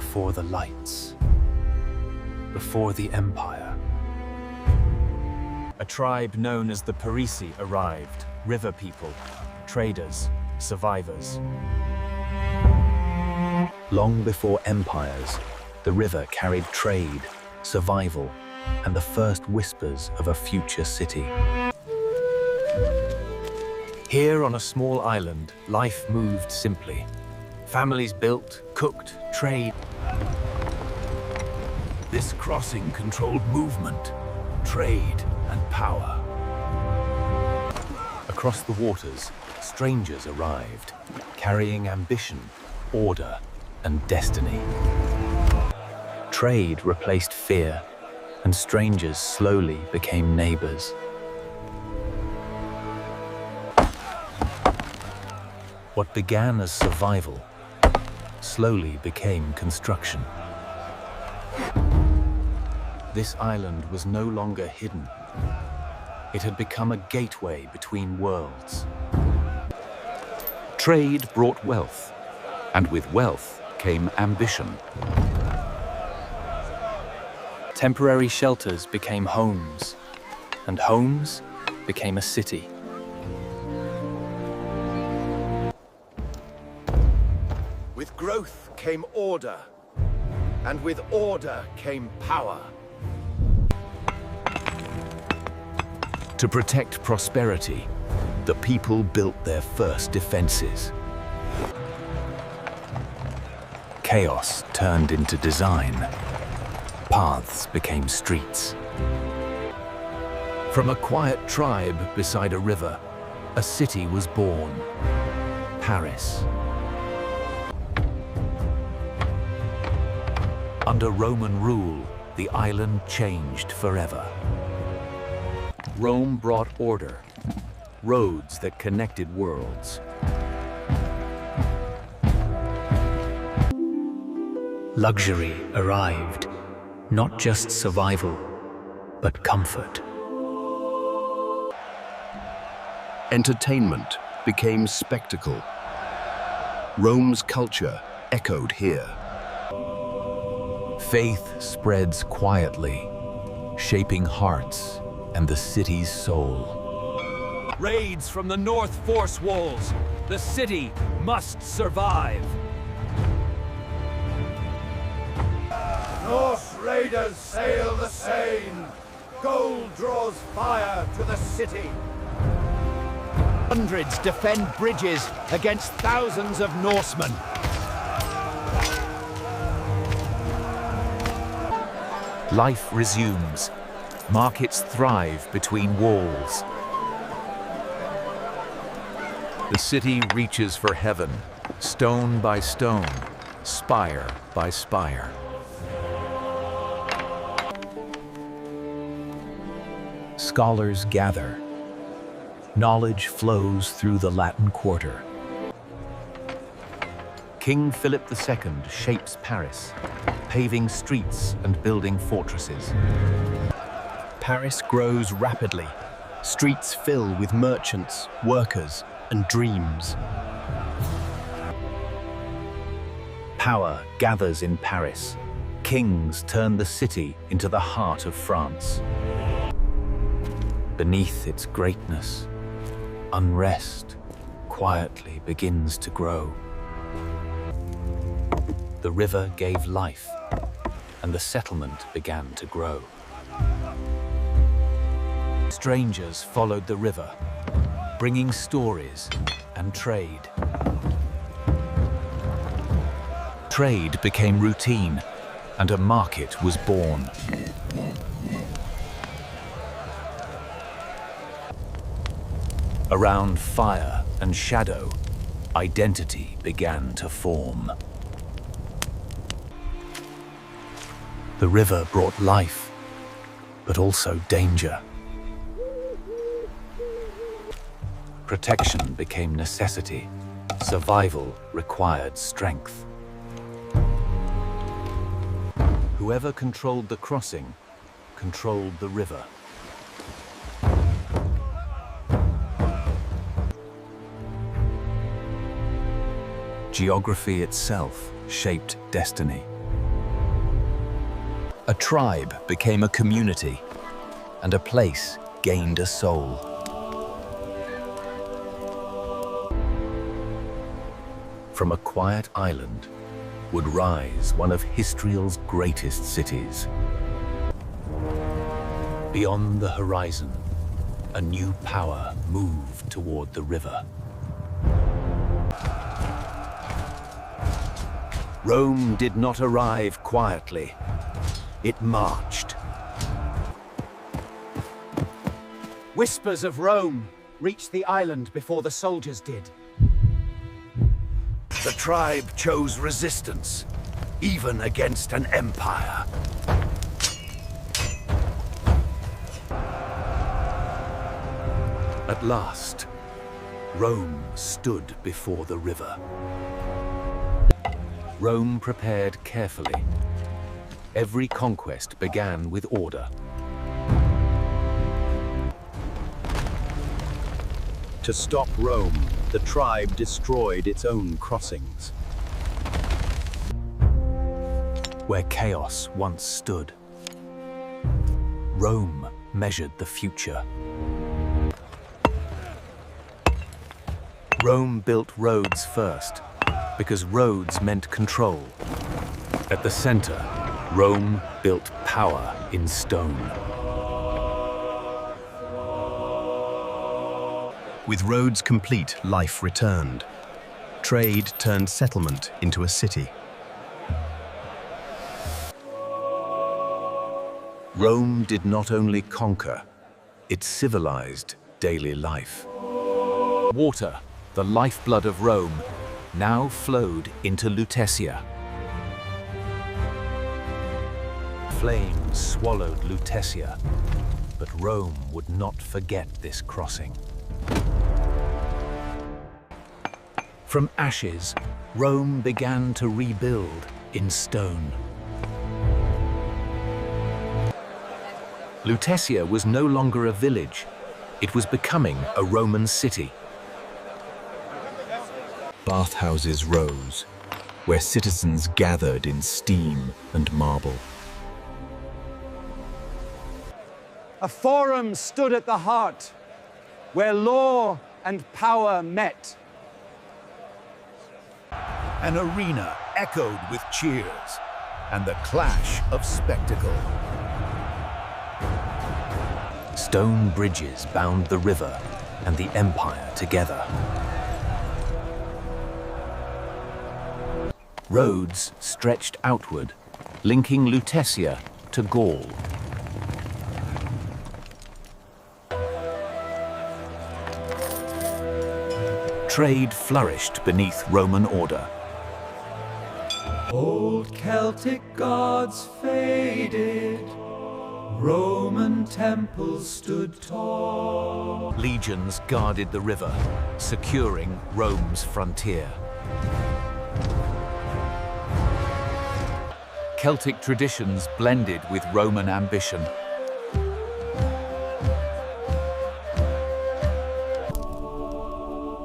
before the lights, before the empire. A tribe known as the Parisi arrived, river people, traders, survivors. Long before empires, the river carried trade, survival, and the first whispers of a future city. Here on a small island, life moved simply. Families built, cooked, trade. This crossing controlled movement, trade, and power. Across the waters, strangers arrived, carrying ambition, order, and destiny. Trade replaced fear, and strangers slowly became neighbors. What began as survival slowly became construction. This island was no longer hidden. It had become a gateway between worlds. Trade brought wealth, and with wealth came ambition. Temporary shelters became homes, and homes became a city. With growth came order, and with order came power. To protect prosperity, the people built their first defenses. Chaos turned into design. Paths became streets. From a quiet tribe beside a river, a city was born, Paris. Under Roman rule, the island changed forever. Rome brought order, roads that connected worlds. Luxury arrived, not just survival, but comfort. Entertainment became spectacle. Rome's culture echoed here. Faith spreads quietly, shaping hearts and the city's soul. Raids from the North Force walls. The city must survive. Norse raiders sail the Seine. Gold draws fire to the city. Hundreds defend bridges against thousands of Norsemen. Life resumes. Markets thrive between walls. The city reaches for heaven, stone by stone, spire by spire. Scholars gather. Knowledge flows through the Latin Quarter. King Philip II shapes Paris, paving streets and building fortresses. Paris grows rapidly. Streets fill with merchants, workers, and dreams. Power gathers in Paris. Kings turn the city into the heart of France. Beneath its greatness, unrest quietly begins to grow. The river gave life, and the settlement began to grow. Strangers followed the river, bringing stories and trade. Trade became routine, and a market was born. Around fire and shadow, identity began to form. The river brought life, but also danger. Protection became necessity. Survival required strength. Whoever controlled the crossing controlled the river. Geography itself shaped destiny. A tribe became a community, and a place gained a soul. From a quiet island would rise one of Histriel's greatest cities. Beyond the horizon, a new power moved toward the river. Rome did not arrive quietly. It marched. Whispers of Rome reached the island before the soldiers did. The tribe chose resistance, even against an empire. At last, Rome stood before the river. Rome prepared carefully. Every conquest began with order. To stop Rome, the tribe destroyed its own crossings. Where chaos once stood, Rome measured the future. Rome built roads first, because roads meant control. At the center, Rome built power in stone. With roads complete, life returned. Trade turned settlement into a city. Rome did not only conquer, it civilized daily life. Water, the lifeblood of Rome, now flowed into Lutetia. Flames swallowed Lutetia, but Rome would not forget this crossing. From ashes, Rome began to rebuild in stone. Lutetia was no longer a village. It was becoming a Roman city. Bathhouses rose, where citizens gathered in steam and marble. A forum stood at the heart, where law and power met. An arena echoed with cheers and the clash of spectacle. Stone bridges bound the river and the empire together. Roads stretched outward, linking Lutetia to Gaul. Trade flourished beneath Roman order. Old Celtic gods faded, Roman temples stood tall. Legions guarded the river, securing Rome's frontier. Celtic traditions blended with Roman ambition.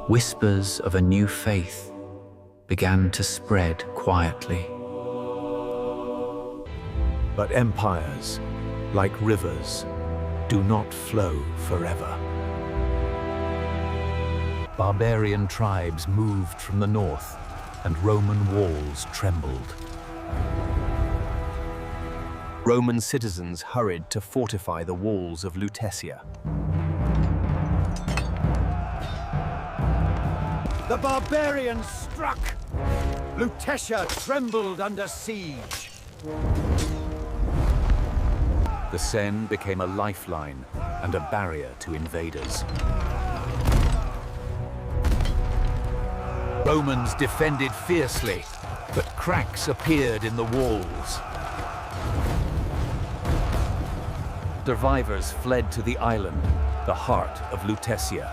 Whispers of a new faith began to spread quietly. But empires, like rivers, do not flow forever. Barbarian tribes moved from the north, and Roman walls trembled. Roman citizens hurried to fortify the walls of Lutetia. The barbarians struck. Lutetia trembled under siege. The Seine became a lifeline and a barrier to invaders. Romans defended fiercely, but cracks appeared in the walls. Survivors fled to the island, the heart of Lutetia.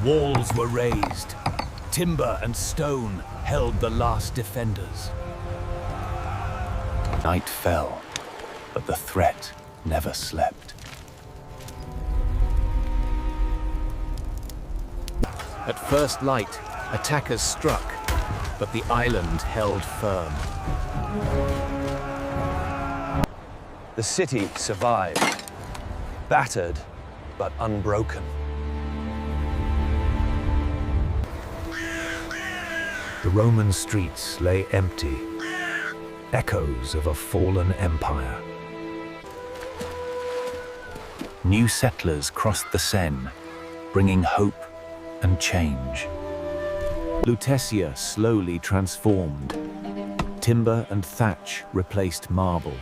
Walls were raised. Timber and stone held the last defenders. Night fell, but the threat never slept. At first light, attackers struck, but the island held firm. The city survived, battered but unbroken. The Roman streets lay empty, echoes of a fallen empire. New settlers crossed the Seine, bringing hope and change. Lutetia slowly transformed. Timber and thatch replaced marble.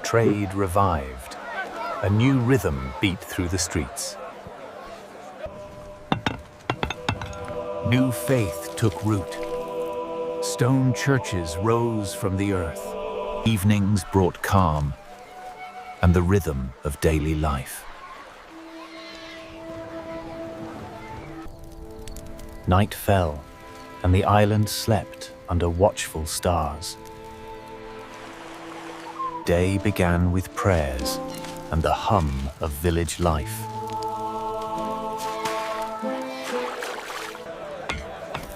Trade revived. A new rhythm beat through the streets. New faith took root. Stone churches rose from the earth. Evenings brought calm and the rhythm of daily life. Night fell, and the island slept under watchful stars. Day began with prayers and the hum of village life.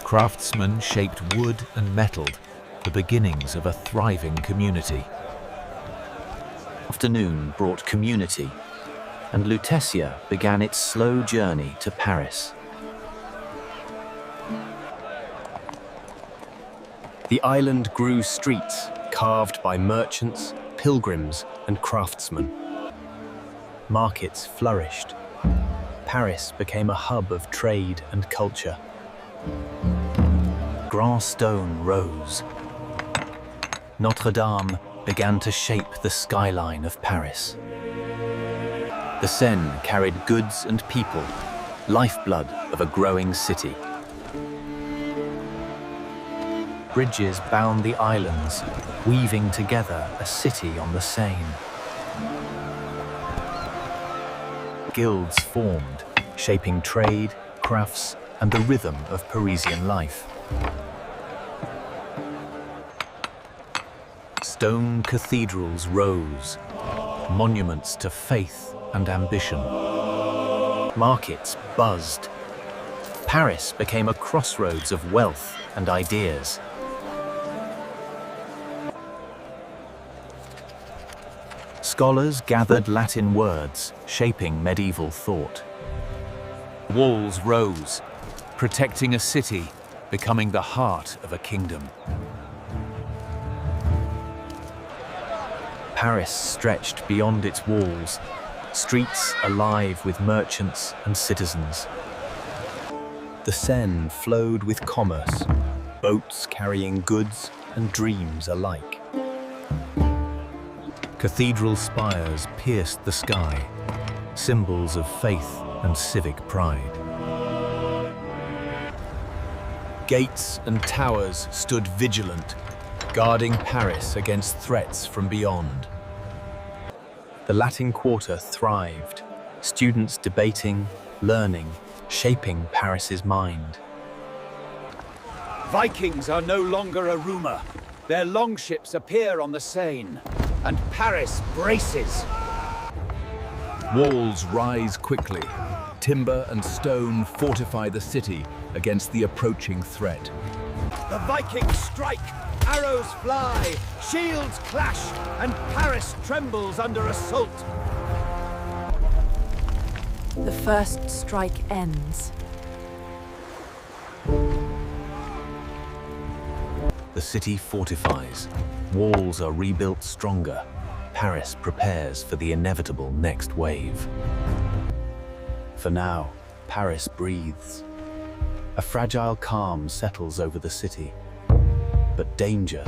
Craftsmen shaped wood and metalled, the beginnings of a thriving community. Afternoon brought community, and Lutetia began its slow journey to Paris. The island grew streets carved by merchants, pilgrims, and craftsmen. Markets flourished. Paris became a hub of trade and culture. Grand Stone rose. Notre Dame began to shape the skyline of Paris. The Seine carried goods and people, lifeblood of a growing city. Bridges bound the islands, weaving together a city on the Seine. Guilds formed, shaping trade, crafts, and the rhythm of Parisian life. Stone cathedrals rose, monuments to faith and ambition. Markets buzzed. Paris became a crossroads of wealth and ideas. Scholars gathered Latin words, shaping medieval thought. Walls rose, protecting a city, becoming the heart of a kingdom. Paris stretched beyond its walls, streets alive with merchants and citizens. The Seine flowed with commerce, boats carrying goods and dreams alike. Cathedral spires pierced the sky, symbols of faith and civic pride. Gates and towers stood vigilant, guarding Paris against threats from beyond. The Latin Quarter thrived, students debating, learning, shaping Paris's mind. Vikings are no longer a rumor. Their longships appear on the Seine, and Paris braces. Walls rise quickly. Timber and stone fortify the city against the approaching threat. The Vikings strike, arrows fly, shields clash, and Paris trembles under assault. The first strike ends. The city fortifies. Walls are rebuilt stronger. Paris prepares for the inevitable next wave. For now, Paris breathes. A fragile calm settles over the city, but danger